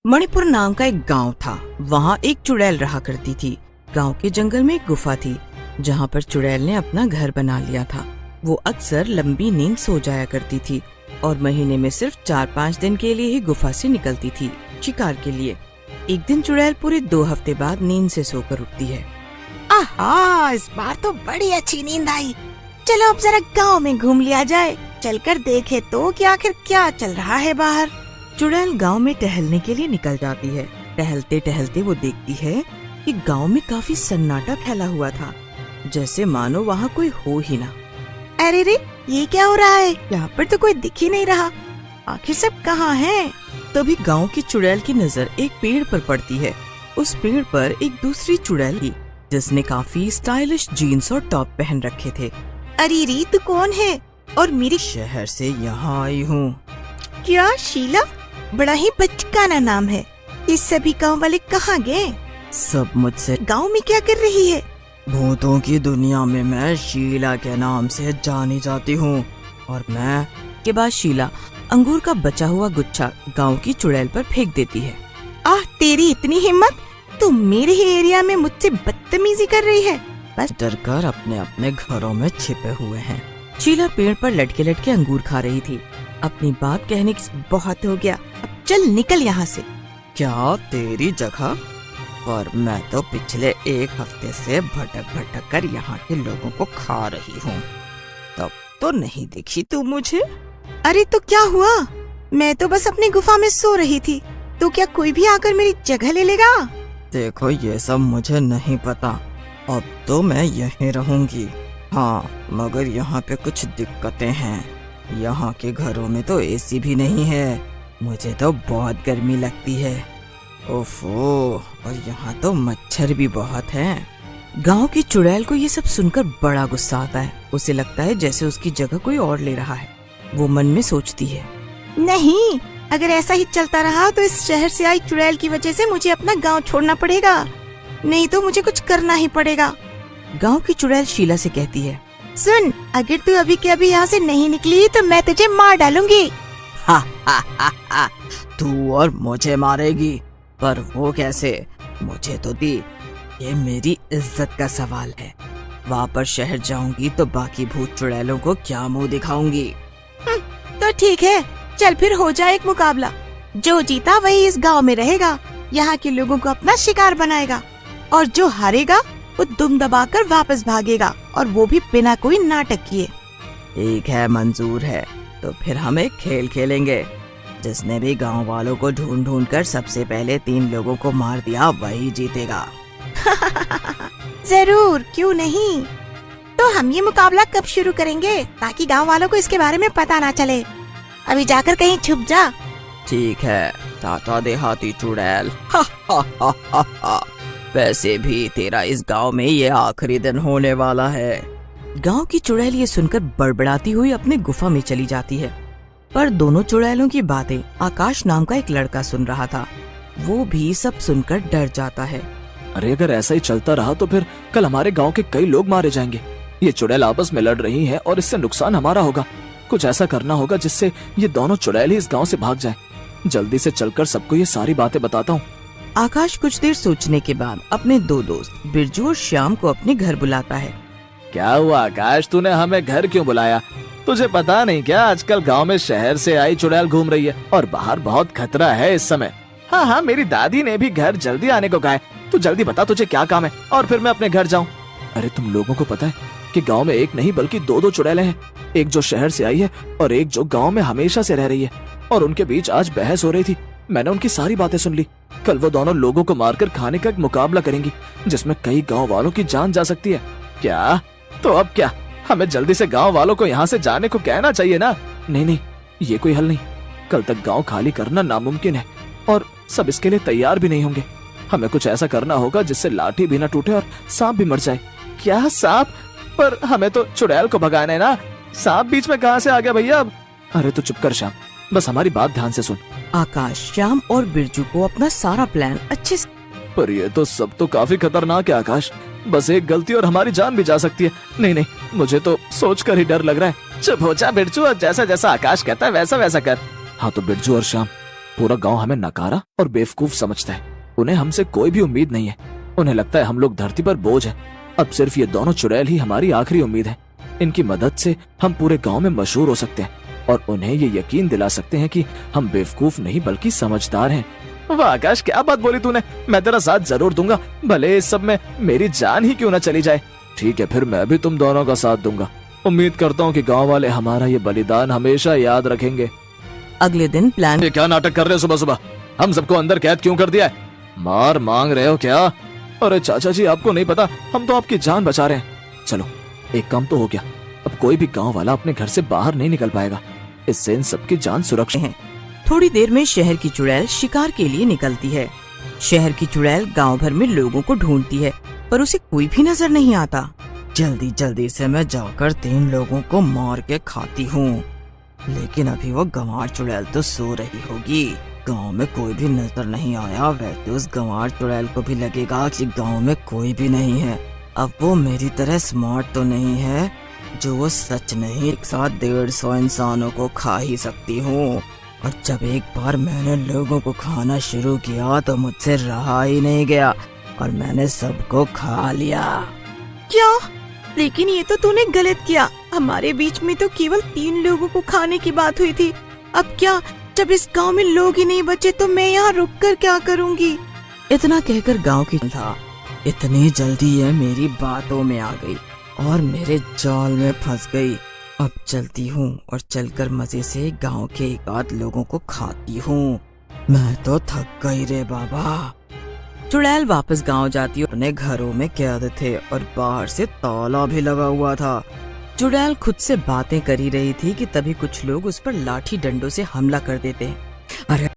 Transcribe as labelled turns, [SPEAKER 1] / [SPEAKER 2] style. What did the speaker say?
[SPEAKER 1] मणिपुर नाम का एक गांव था। वहाँ एक चुड़ैल रहा करती थी। गांव के जंगल में एक गुफा थी जहाँ पर चुड़ैल ने अपना घर बना लिया था। वो अक्सर लंबी नींद सो जाया करती थी और महीने में सिर्फ 4-5 दिन के लिए ही गुफा से निकलती थी शिकार के लिए। एक दिन चुड़ैल पूरे 2 हफ्ते बाद नींद से सोकर उठती है।
[SPEAKER 2] आहा, इस बार तो बड़ी अच्छी नींद आई। चलो अब जरा गांव में घूम लिया जाए। चलकर देखे तो कि आखिर क्या चल रहा है बाहर।
[SPEAKER 1] चुड़ैल गांव में टहलने के लिए निकल जाती है। टहलते टहलते वो देखती है कि गांव में काफी सन्नाटा फैला हुआ था, जैसे मानो वहाँ कोई हो ही ना।
[SPEAKER 2] अरे रे, ये क्या हो रहा है? यहाँ पर तो कोई दिख ही नहीं रहा। आखिर सब कहाँ हैं?
[SPEAKER 1] तभी गांव की चुड़ैल की नजर एक पेड़ पर पड़ती है। उस पेड़ पर एक दूसरी चुड़ैल थी जिसने काफी स्टाइलिश जीन्स और टॉप पहन रखे थे।
[SPEAKER 2] अरे रे, तू कौन है? और मेरी
[SPEAKER 1] शहर से यहाँ आई हूँ।
[SPEAKER 2] क्या शीला? बड़ा ही बचकाना नाम है। इस सभी गांव वाले कहाँ गए?
[SPEAKER 1] सब मुझसे
[SPEAKER 2] गांव में क्या कर रही है?
[SPEAKER 1] भूतों की दुनिया में मैं शीला के नाम से जानी जाती हूँ। और मैं के बाद शीला अंगूर का बचा हुआ गुच्छा गांव की चुड़ैल पर फेंक देती है।
[SPEAKER 2] आह, तेरी इतनी हिम्मत! तू मेरे ही एरिया में मुझसे बदतमीजी कर रही है। बस
[SPEAKER 1] डरकर अपने अपने घरों में छिपे हुए हैं। शीला पेड़ पर लटके लटके अंगूर खा रही थी। अपनी बात कहने की
[SPEAKER 2] बहुत हो गया, अब चल निकल यहाँ से।
[SPEAKER 1] क्या तेरी जगह? पर मैं तो पिछले 1 हफ्ते से भटक भटक कर यहाँ के लोगों को खा रही हूँ। तब तो नहीं दिखी तू मुझे?
[SPEAKER 2] अरे तो क्या हुआ? मैं तो बस अपनी गुफा में सो रही थी। तो क्या कोई भी आकर मेरी जगह ले लेगा?
[SPEAKER 1] देखो, ये सब मुझे नहीं पता। अब तो मैं यहीं रहूंगी। हाँ, मगर यहाँ पे कुछ दिक्कतें हैं। यहाँ के घरों में तो एसी भी नहीं है। मुझे तो बहुत गर्मी लगती है। ओफो, और यहाँ तो मच्छर भी बहुत हैं। गांव की चुड़ैल को ये सब सुनकर बड़ा गुस्सा आता है। उसे लगता है जैसे उसकी जगह कोई और ले रहा है। वो मन में सोचती है,
[SPEAKER 2] नहीं, अगर ऐसा ही चलता रहा तो इस शहर से आई चुड़ैल की वजह से मुझे अपना गांव छोड़ना पड़ेगा। नहीं तो मुझे कुछ करना ही पड़ेगा।
[SPEAKER 1] गांव की चुड़ैल शीला से कहती है,
[SPEAKER 2] सुन, अगर तू अभी के अभी यहाँ से नहीं निकली तो मैं तुझे मार डालूंगी।
[SPEAKER 1] हा हा हा हा, तू और मुझे मारेगी? पर वो कैसे? मुझे तो दी, ये मेरी इज्जत का सवाल है। वापस शहर जाऊंगी तो बाकी भूत चुड़ैलों को क्या मुंह दिखाऊंगी?
[SPEAKER 2] तो ठीक है, चल फिर हो जाए एक मुकाबला। जो जीता वही इस गांव में रहेगा, यहाँ के लोगों को अपना शिकार बनाएगा, और जो हारेगा वो दुम दबाकर वापस भागेगा, और वो भी बिना कोई नाटक किए।
[SPEAKER 1] ठीक है, मंजूर है। तो फिर हम एक खेल खेलेंगे। जिसने भी गांव वालों को ढूंढ ढूंढ कर सबसे पहले 3 लोगों को मार दिया वही जीतेगा।
[SPEAKER 2] जरूर, क्यों नहीं। तो हम ये मुकाबला कब शुरू करेंगे ताकि गांव वालों को इसके बारे में पता ना चले? अभी जाकर कहीं छुप जा।
[SPEAKER 1] ठीक है, टाटा देहाती चुड़ैल। वैसे भी तेरा इस गांव में ये आखिरी दिन होने वाला है। गांव की चुड़ैल ये सुनकर बड़बड़ाती हुई अपने गुफा में चली जाती है। पर दोनों चुड़ैलों की बातें आकाश नाम का एक लड़का सुन रहा था। वो भी सब सुनकर डर जाता है।
[SPEAKER 3] अरे अगर ऐसा ही चलता रहा तो फिर कल हमारे गांव के कई लोग मारे जाएंगे। ये चुड़ैल आपस में लड़ रही हैं और इससे नुकसान हमारा होगा। कुछ ऐसा करना होगा जिससे ये दोनों चुड़ैल ही इस गांव से भाग जाएं। जल्दी से चलकर सबको ये सारी बातें बताता हूँ।
[SPEAKER 1] आकाश कुछ देर सोचने के बाद अपने 2 दोस्त बिरजू और श्याम को अपने घर बुलाता है।
[SPEAKER 3] क्या हुआ आकाश, तूने हमें घर क्यों बुलाया? तुझे पता नहीं क्या, आजकल गांव में शहर से आई चुड़ैल घूम रही है और बाहर बहुत खतरा है इस समय। हाँ हाँ, मेरी दादी ने भी घर जल्दी आने को कहा है। तू जल्दी बता तुझे क्या काम है और फिर मैं अपने घर जाऊँ। अरे तुम लोगों को पता है कि गांव में एक नहीं बल्कि 2 चुड़ैलें हैं। एक जो शहर से आई है और एक जो गांव में हमेशा से रह रही है। और उनके बीच आज बहस हो रही थी। मैंने उनकी सारी बातें सुन ली। कल वो दोनों लोगों को मारकर खाने का एक मुकाबला करेंगी जिसमें कई गांव वालों की जान जा सकती है। क्या? तो अब क्या, हमें जल्दी से गांव वालों को यहाँ से जाने को कहना चाहिए ना? नहीं नहीं, ये कोई हल नहीं। कल तक गांव खाली करना नामुमकिन है और सब इसके लिए तैयार भी नहीं होंगे। हमें कुछ ऐसा करना होगा जिससे लाठी भी न टूटे और सांप भी मर जाए। क्या सांप? पर हमें तो चुड़ैल को भगाना है ना। सांप बीच में कहाँ से आ गया भैया अब? अरे तो चुप कर श्याम, बस हमारी बात ध्यान से सुन।
[SPEAKER 1] आकाश श्याम और बिरजू को अपना सारा प्लान अच्छे से।
[SPEAKER 3] पर ये तो सब तो काफी खतरनाक है आकाश। बस एक गलती और हमारी जान भी जा सकती है। नहीं नहीं, मुझे तो सोचकर ही डर लग रहा है। चुप हो जा बिरजू, और जैसा जैसा आकाश कहता है वैसा वैसा कर। हाँ तो बिरजू और श्याम, पूरा गांव हमें नकारा और बेवकूफ समझता है। उन्हें हमसे कोई भी उम्मीद नहीं है। उन्हें लगता है हम लोग धरती पर बोझ हैं। अब सिर्फ ये दोनों चुड़ैल ही हमारी आखिरी उम्मीद है। इनकी मदद से हम पूरे गांव में मशहूर हो सकते हैं और उन्हें ये यकीन दिला सकते हैं कि हम बेवकूफ नहीं बल्कि समझदार हैं। वाह आकाश, क्या बात बोली तूने। मैं तेरा साथ जरूर दूंगा, भले इस सब में मेरी जान ही क्यों न चली जाए। ठीक है, फिर मैं भी तुम दोनों का साथ दूंगा। उम्मीद करता हूँ कि गांव वाले हमारा ये बलिदान हमेशा याद रखेंगे।
[SPEAKER 2] अगले दिन प्लान।
[SPEAKER 3] ये क्या नाटक कर रहे हो सुबह सुबह? हम सबको अंदर कैद क्यों कर दिया है? मार मांग रहे हो क्या? अरे चाचा जी, आपको नहीं पता, हम तो आपकी जान बचा रहे हैं। चलो, एक काम तो हो गया। अब कोई भी गांव वाला अपने घर से बाहर नहीं निकल पाएगा। इससे इन सबकी जान सुरक्षित है।
[SPEAKER 2] थोड़ी देर में शहर की चुड़ैल शिकार के लिए निकलती है। शहर की चुड़ैल गांव भर में लोगों को ढूंढती है, पर उसे कोई भी नजर नहीं आता।
[SPEAKER 1] जल्दी जल्दी से मैं जाकर 3 लोगों को मार के खाती हूँ, लेकिन अभी वो गंवार चुड़ैल तो सो रही होगी। गांव में कोई भी नजर नहीं आया। वैसे उस गंवार चुड़ैल को भी लगेगा कि गांव में कोई भी नहीं है। अब वो मेरी तरह स्मार्ट तो नहीं है जो वो सच नहीं एक साथ 150 इंसानों को खा ही सकती हूँ। और जब एक बार मैंने लोगों को खाना शुरू किया तो मुझसे रहा ही नहीं गया और मैंने सबको खा लिया।
[SPEAKER 2] क्या? लेकिन ये तो तूने गलत किया। हमारे बीच में तो केवल 3 लोगों को खाने की बात हुई थी। अब क्या? जब इस गांव में लोग ही नहीं बचे तो मैं यहाँ रुक कर क्या करूँगी?
[SPEAKER 1] इतना कहकर गांव की था इतनी जल्दी ये मेरी बातों में आ गई और मेरे जाल में फंस गई। अब चलती हूँ और चलकर मजे से गांव के एक आध लोगों को खाती हूँ। मैं तो थक गई रे बाबा। चुड़ैल वापस गांव जाती और अपने घरों में कैद थे और बाहर से ताला भी लगा हुआ था। चुड़ैल खुद से बातें कर ही रही थी कि तभी कुछ लोग उस पर लाठी डंडों से हमला कर देते। अरे